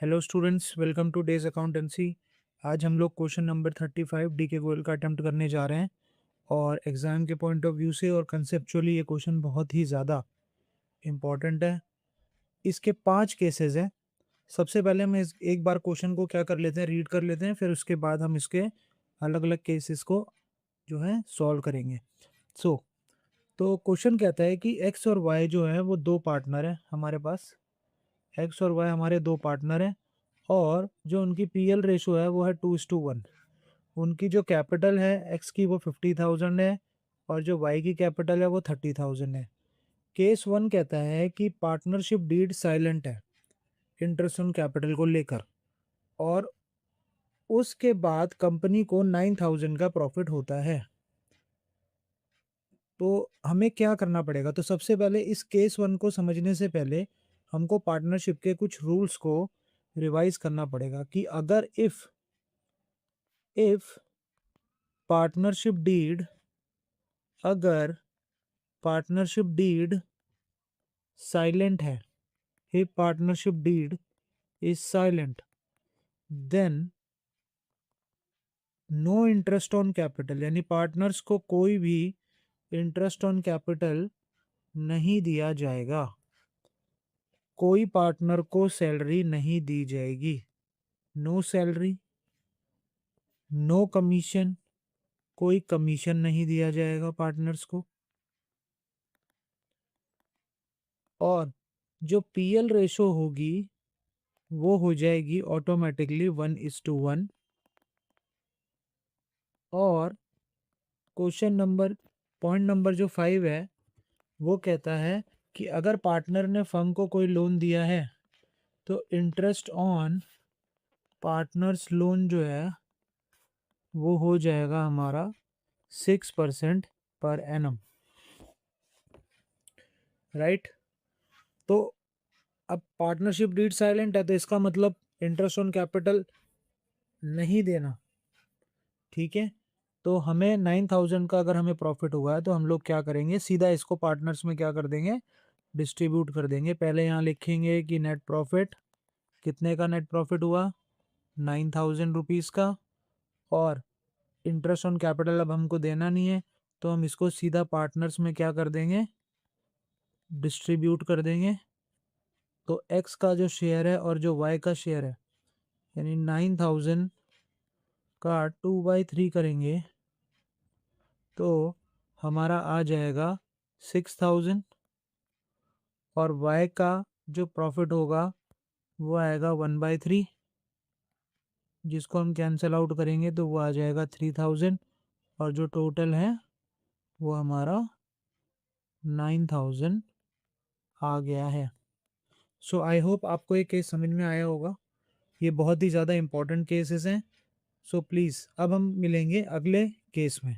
Hello students, welcome two days accountancy. आज हम लोग क्वेश्चन नंबर 35 डी के गोयल का अटेम्प्ट करने जा रहे हैं। और एग्ज़ाम के पॉइंट ऑफ व्यू से और कंसेप्चुअली ये क्वेश्चन बहुत ही ज़्यादा इम्पॉर्टेंट है। इसके 5 केसेस हैं। सबसे पहले हम एक बार क्वेश्चन को क्या कर लेते हैं, रीड कर लेते हैं, फिर उसके बाद हम इसके अलग अलग केसेस को जो है सॉल्व करेंगे। तो क्वेश्चन कहता है कि एक्स और वाई जो है वो दो पार्टनर हैं हमारे पास। एक्स और वाई हमारे दो पार्टनर हैं और जो उनकी पीएल रेशो है वो है 2:1। उनकी जो कैपिटल है एक्स की वो 50,000 है और जो वाई की कैपिटल है वो 30,000 है। केस 1 कहता है कि पार्टनरशिप डीड साइलेंट है इंटरेस्ट ऑन कैपिटल को लेकर, और उसके बाद कंपनी को 9,000 का प्रॉफिट होता है। तो हमें क्या करना पड़ेगा? तो सबसे पहले इस केस 1 को समझने से पहले हमको पार्टनरशिप के कुछ रूल्स को रिवाइज करना पड़ेगा कि अगर इफ पार्टनरशिप डीड अगर पार्टनरशिप डीड साइलेंट है, if partnership deed is silent, then no interest on capital, यानी पार्टनर्स को कोई भी इंटरेस्ट ऑन कैपिटल नहीं दिया जाएगा। कोई पार्टनर को सैलरी नहीं दी जाएगी। नो सैलरी, नो कमीशन, कोई कमीशन नहीं दिया जाएगा पार्टनर्स को। और जो पीएल रेशो होगी वो हो जाएगी ऑटोमेटिकली 1:1। और क्वेश्चन नंबर पॉइंट नंबर जो 5 है वो कहता है कि अगर पार्टनर ने फर्म को कोई लोन दिया है तो इंटरेस्ट ऑन पार्टनर्स लोन जो है वो हो जाएगा हमारा 6% पर एनम, राइट। तो अब पार्टनरशिप डीड साइलेंट है तो इसका मतलब इंटरेस्ट ऑन कैपिटल नहीं देना, ठीक है। तो हमें 9,000 का अगर हमें प्रॉफिट हुआ है तो हम लोग क्या करेंगे, सीधा इसको पार्टनर्स में क्या कर देंगे, डिस्ट्रीब्यूट कर देंगे। पहले यहाँ लिखेंगे कि नेट प्रॉफिट, कितने का नेट प्रॉफिट हुआ, 9,000 रुपीज़ का। और इंटरेस्ट ऑन कैपिटल अब हमको देना नहीं है तो हम इसको सीधा पार्टनर्स में क्या कर देंगे, डिस्ट्रीब्यूट कर देंगे। तो एक्स का जो शेयर है और जो वाई का शेयर है, यानी 9,000 का 2/3 करेंगे तो हमारा आ जाएगा 6,000। और वाई का जो प्रॉफिट होगा वो आएगा 1/3, जिसको हम कैंसिल आउट करेंगे तो वो आ जाएगा 3,000। और जो टोटल है वो हमारा 9,000 आ गया है। सो आई होप आपको ये केस समझ में आया होगा। ये बहुत ही ज़्यादा इंपॉर्टेंट केसेस हैं। सो प्लीज़ अब हम मिलेंगे अगले केस में।